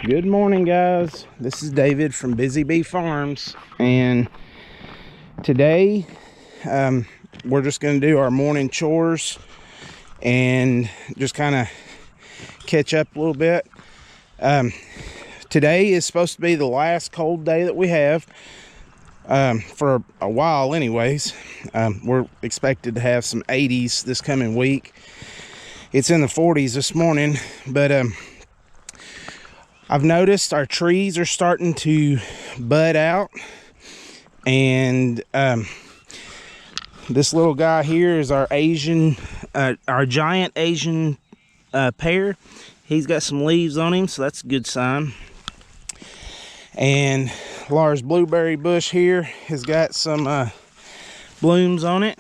Good morning, guys. This is David from Busy Bee Farms, and today we're just going to do our morning chores and just kind of catch up a little bit. Today is supposed to be the last cold day that we have for a while anyways. We're expected to have some 80s this coming week. It's in the 40s this morning, but I've noticed our trees are starting to bud out, and this little guy here is our giant Asian pear. He's got some leaves on him, so that's a good sign. And Laura's blueberry bush here has got some blooms on it.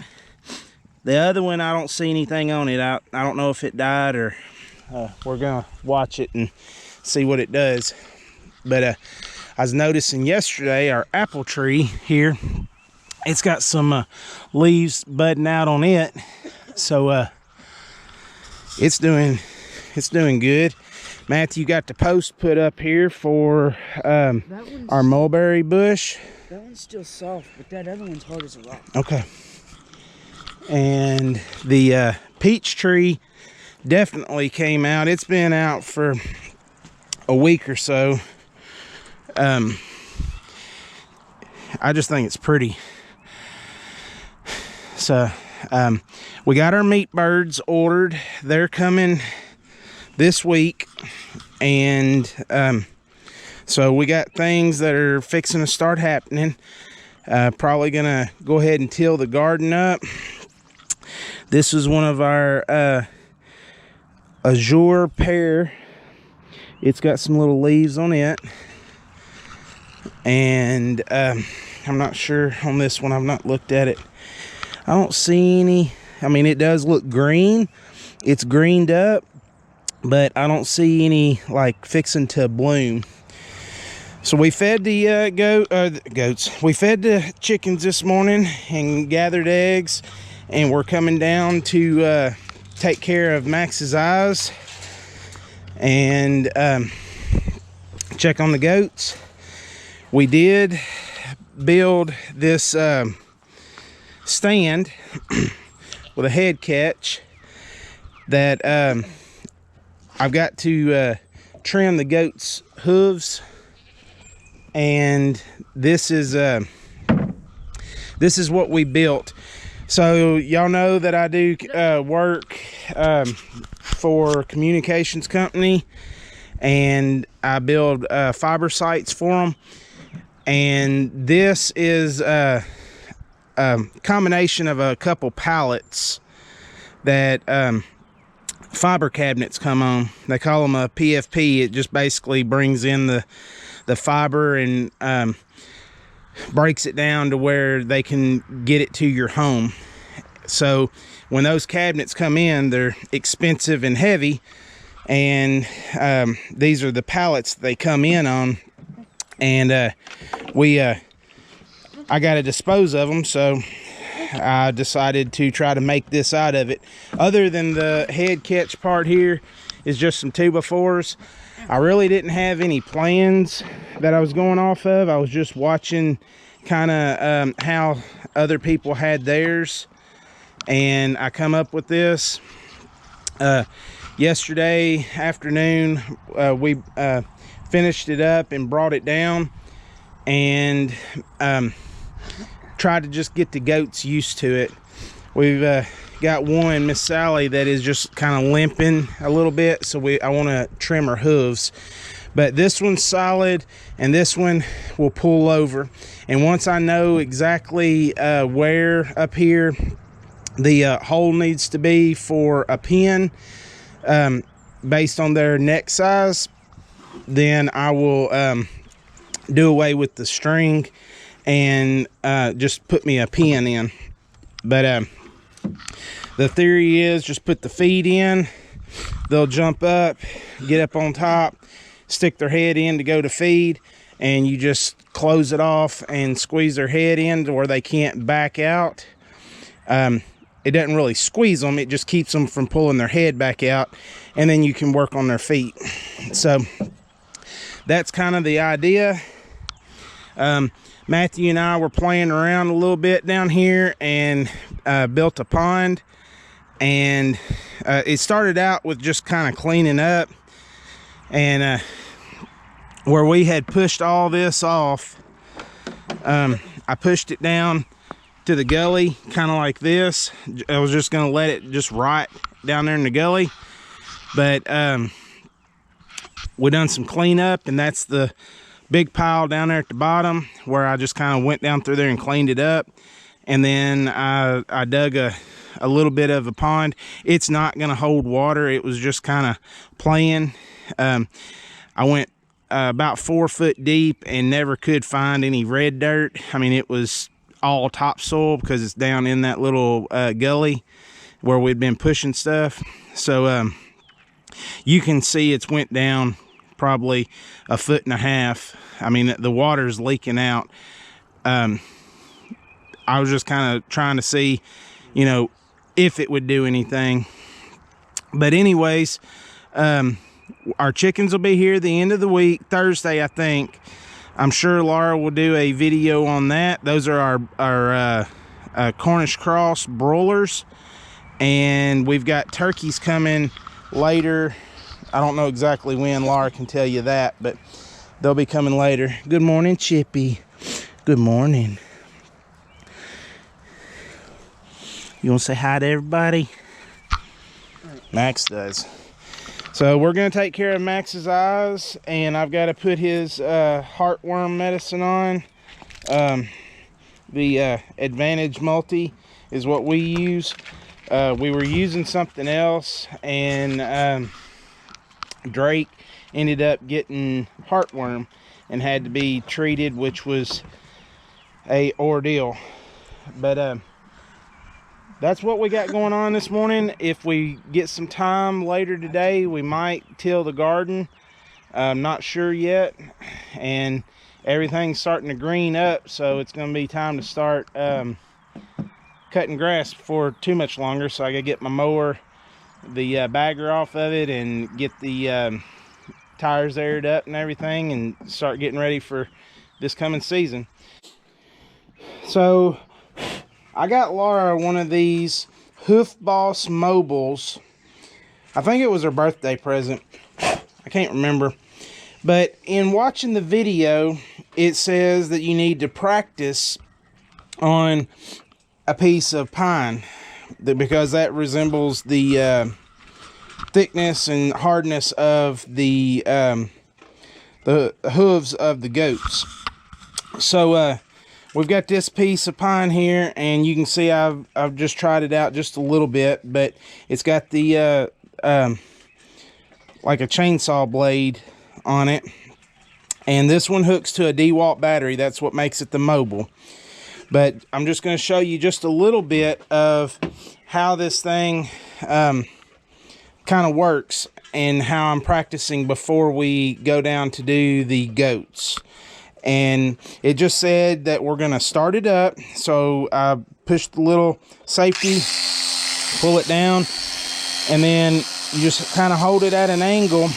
The other one, I don't see anything on it. I don't know if it died, or we're gonna watch it and see what it does. But I was noticing yesterday our apple tree here, it's got some leaves budding out on it, so it's doing good. Matthew got the post put up here for our mulberry bush. That one's still soft, but that other one's hard as a rock. Okay. And the peach tree definitely came out. It's been out for a week or so. I just think it's pretty. So we got our meat birds ordered. They're coming this week, and so we got things that are fixing to start happening. Probably gonna go ahead and till the garden up. This is one of our azure pear. It's got some little leaves on it, and I'm not sure on this one. I've not looked at it. I don't see any. I mean, it does look green. It's greened up, but I don't see any like fixing to bloom. So we fed the goats. We fed the chickens this morning and gathered eggs, and we're coming down to take care of Max's eyes and check on the goats. We did build this stand with a head catch that I've got to trim the goats' hooves, and this is what we built. So y'all know that I do work for a communications company, and I build fiber sites for them. And this is a combination of a couple pallets that fiber cabinets come on. They call them a PFP. It just basically brings in the fiber and breaks it down to where they can get it to your home. So when those cabinets come in, they're expensive and heavy, and these are the pallets they come in on. And I got to dispose of them, so I decided to try to make this out of it. Other than the head catch part here is just some 2x4s. I really didn't have any plans that I was going off of. I was just watching kind of how other people had theirs, and I come up with this. Yesterday afternoon, we finished it up and brought it down, and tried to just get the goats used to it. We've got one, Miss Sally, that is just kind of limping a little bit, so I want to trim her hooves. But this one's solid, and this one will pull over. And once I know exactly where up here the hole needs to be for a pin, based on their neck size, then I will do away with the string and just put me a pin in. But the theory is just put the feet in, they'll jump up, get up on top, stick their head in to go to feed, and you just close it off and squeeze their head in to where they can't back out. It doesn't really squeeze them, it just keeps them from pulling their head back out, and then you can work on their feet. So that's kind of the idea. Matthew and I were playing around a little bit down here and built a pond. And it started out with just kind of cleaning up, and where we had pushed all this off, I pushed it down to the gully, kind of like this. I was just gonna let it just rot down there in the gully, but we done some cleanup, and that's the big pile down there at the bottom where I just kind of went down through there and cleaned it up. And then I dug a little bit of a pond. It's not gonna hold water. It was just kind of playing. I went about 4 foot deep and never could find any red dirt. I mean, it was all topsoil because it's down in that little gully where we'd been pushing stuff. So you can see it's went down probably 1.5 feet. I mean, the water's leaking out. I was just kind of trying to see, you know, if it would do anything. But anyways, our chickens will be here the end of the week, Thursday, I think. I'm sure Laura will do a video on that. Those are our Cornish cross broilers, and we've got turkeys coming later. I don't know exactly when. Laura can tell you that, but they'll be coming later. Good morning, Chippy. Good morning. You want to say hi to everybody? Max does. So we're going to take care of Max's eyes, and I've got to put his heartworm medicine on. The Advantage Multi is what we use. We were using something else, and Drake ended up getting heartworm and had to be treated, which was a ordeal. But that's what we got going on this morning. If we get some time later today, we might till the garden. I'm not sure yet, and everything's starting to green up, so it's going to be time to start cutting grass before too much longer. So I gotta get my mower, the bagger off of it, and get the tires aired up and everything, and start getting ready for this coming season. So I got Laura one of these Hoof Boss mobiles. I think it was her birthday present. I can't remember. But in watching the video, it says that you need to practice on a piece of pine, because that resembles the thickness and hardness of the hooves of the goats. So we've got this piece of pine here, and you can see I've just tried it out just a little bit, but it's got the like a chainsaw blade on it, and this one hooks to a DeWalt battery. That's what makes it the mobile. But I'm just going to show you just a little bit of how this thing kind of works, and how I'm practicing before we go down to do the goats. And it just said that we're going to start it up. So I push the little safety, pull it down, and then you just kind of hold it at an angle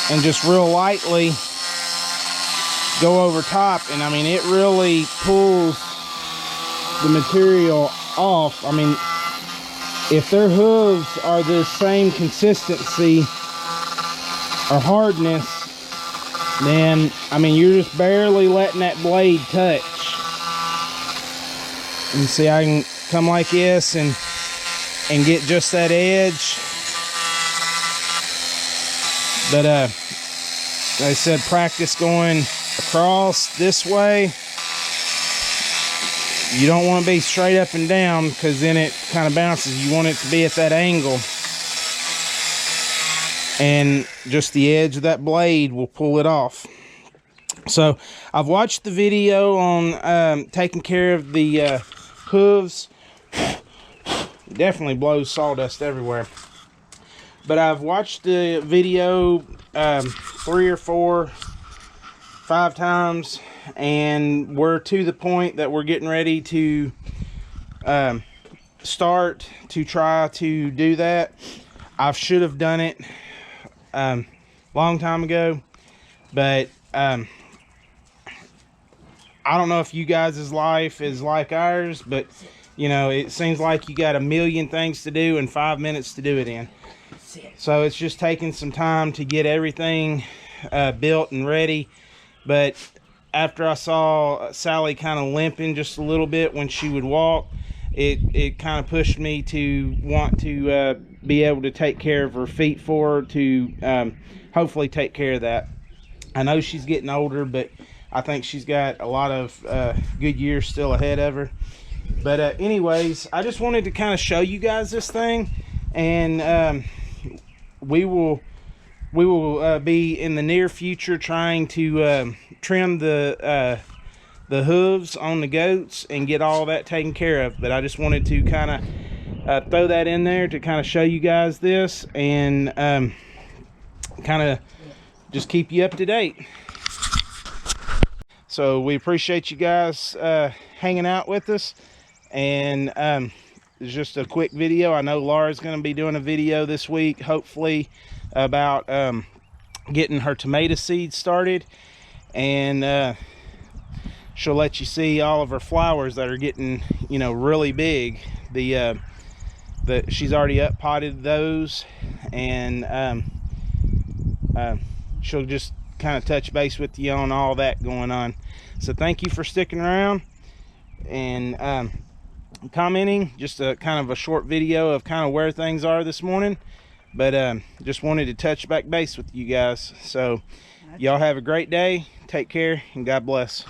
and just real lightly go over top. And I mean, it really pulls the material off. I mean, if their hooves are the same consistency or hardness, then I mean, you're just barely letting that blade touch. And see, I can come like this and get just that edge. But like I said, practice going across this way. You don't want to be straight up and down, because then it kind of bounces. You want it to be at that angle, and just the edge of that blade will pull it off. So I've watched the video on taking care of the hooves. It definitely blows sawdust everywhere. But I've watched the video 3 or 4, 5 times, and we're to the point that we're getting ready to start to try to do that. I should have done it long time ago, But I don't know if you guys' life is like ours, but you know, it seems like you got a million things to do and 5 minutes to do it in. So it's just taking some time to get everything built and ready. But after I saw Sally kind of limping just a little bit when she would walk, it kind of pushed me to want to be able to take care of her feet for her, to hopefully take care of that. I know she's getting older, but I think she's got a lot of good years still ahead of her. But anyways, I just wanted to kind of show you guys this thing, and we will be in the near future trying to trim the hooves on the goats and get all that taken care of. But I just wanted to kind of throw that in there to kind of show you guys this, and kind of just keep you up to date. So we appreciate you guys hanging out with us, and it's just a quick video. I know Laura's going to be doing a video this week, hopefully, about getting her tomato seeds started, and she'll let you see all of her flowers that are getting, you know, really big. She's up potted those, and she'll just kind of touch base with you on all that going on. So thank you for sticking around and commenting. Just a kind of a short video of kind of where things are this morning, but just wanted to touch back base with you guys. So y'all have a great day, take care, and God bless.